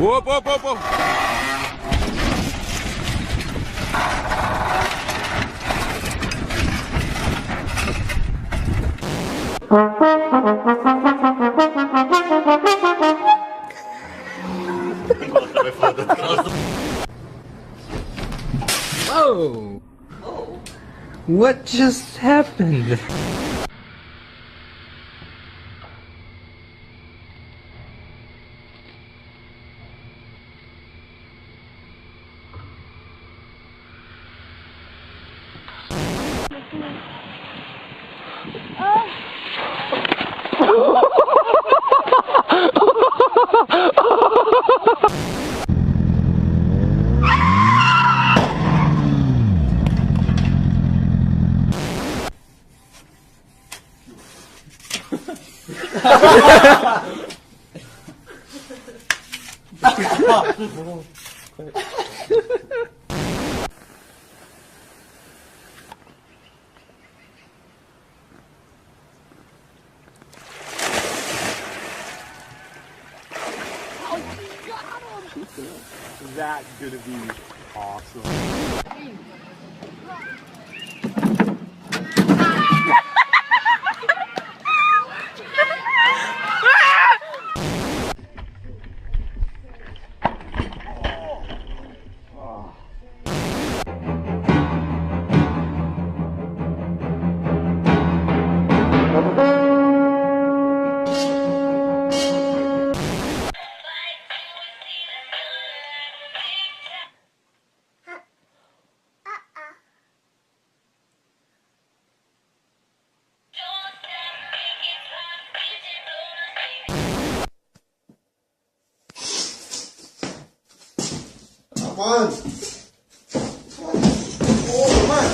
Whoop, whoop, whoop, whoop. Whoa! What just happened? That's gonna be awesome. Come on. Oh, come on.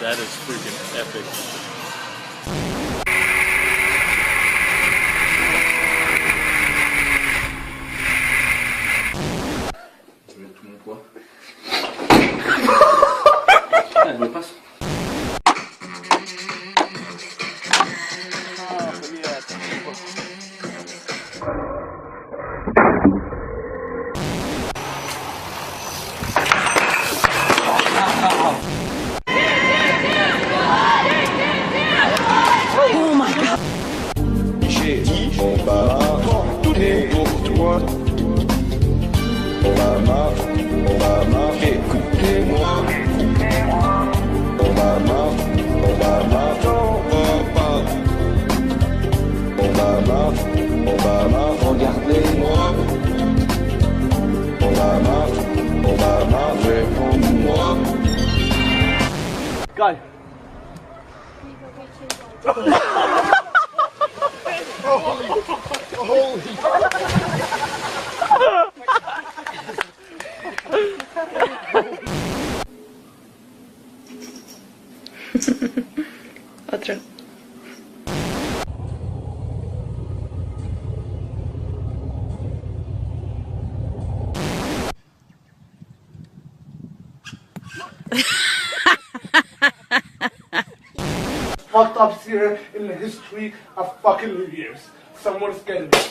That is freaking epic. Tu veux tout mon poids? Elle me passe. Tout est pour toi. On va marcher, écoutez-moi. On va marcher, on va marcher, regardez-moi. On va marcher pour moi. Go. Otro. Fucked up here in the history of fucking years. Someone's getting it.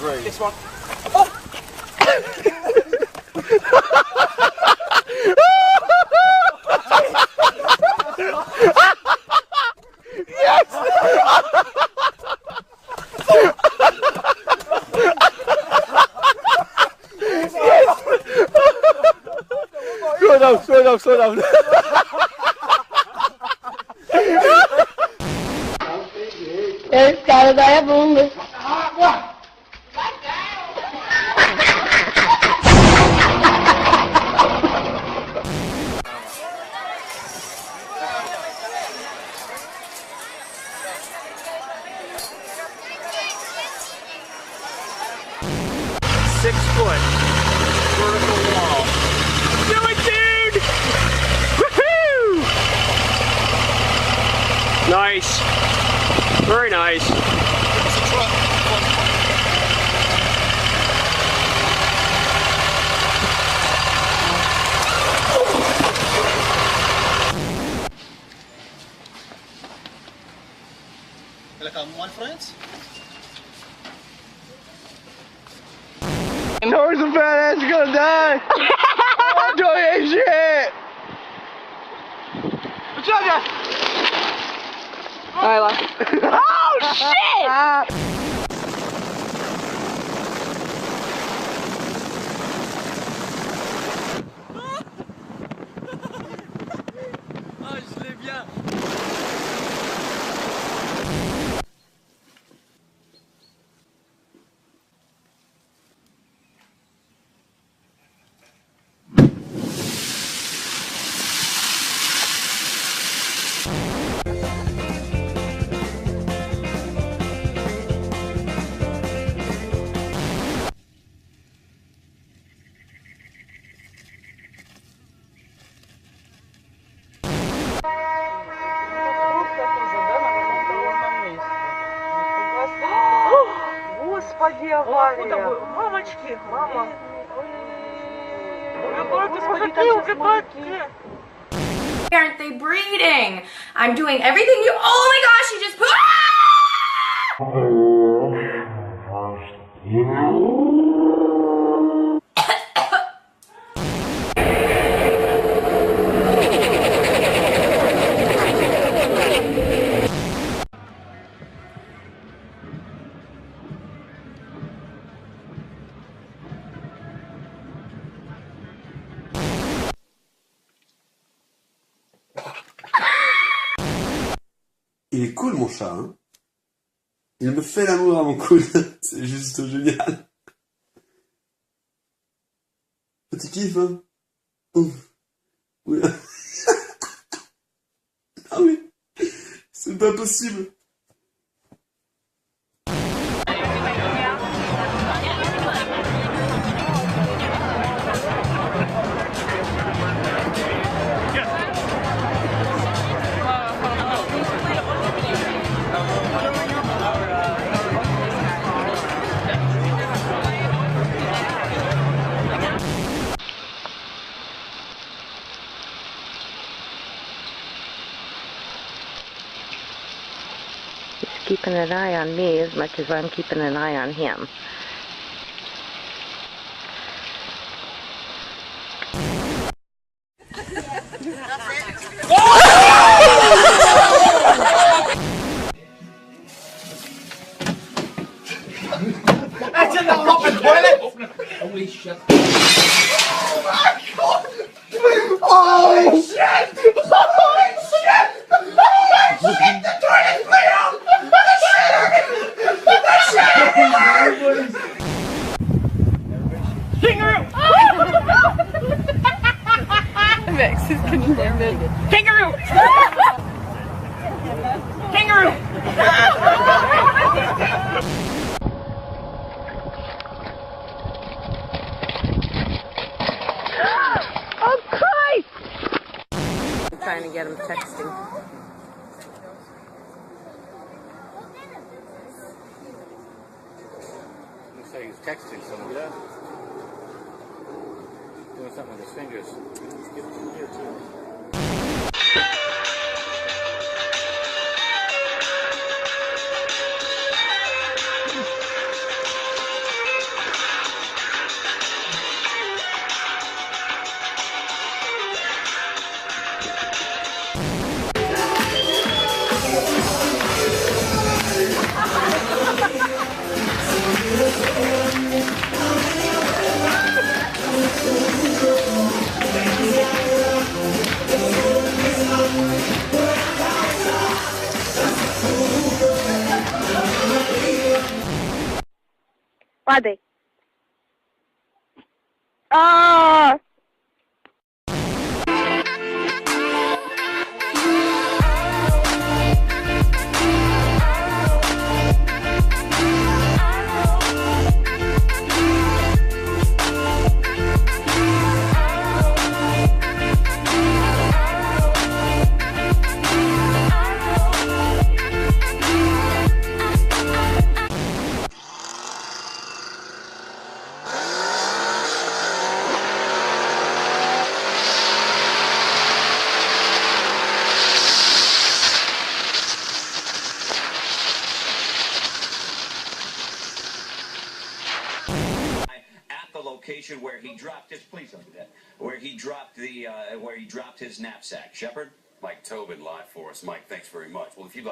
Great. This one. Slow down. vagabundo. Vertical wall. Do it, dude! Woohoo! Nice. Very nice. One France? North of badass is gonna die! I'm doing shit! What's up, guys? Oh shit! Господи, авария. Мамочки, мама. Aren't they breeding? I'm doing everything you. Oh my gosh, you just put. Il est cool mon chat, hein. Il me fait l'amour à mon coude, c'est juste génial. Petit kiff, hein. Ouf. Oui. Ah oui, c'est pas possible. He's keeping an eye on me as much as I'm keeping an eye on him. That's in the fucking toilet! Holy shit. Holy shit! Holy shit! Holy shit! The toilet's lit up! The shit! Kangaroo! Max is conflicted. Kangaroo! Kangaroo! Oh Christ! I'm trying to get him texting. Looks like he's texting someone. Yeah. Doing something with his fingers. Give him here too. Падай. А! At the location where he dropped his, please don't do that, where he dropped his knapsack. Shepard? Mike Tobin live for us. Mike, thanks very much. Well, if you'd like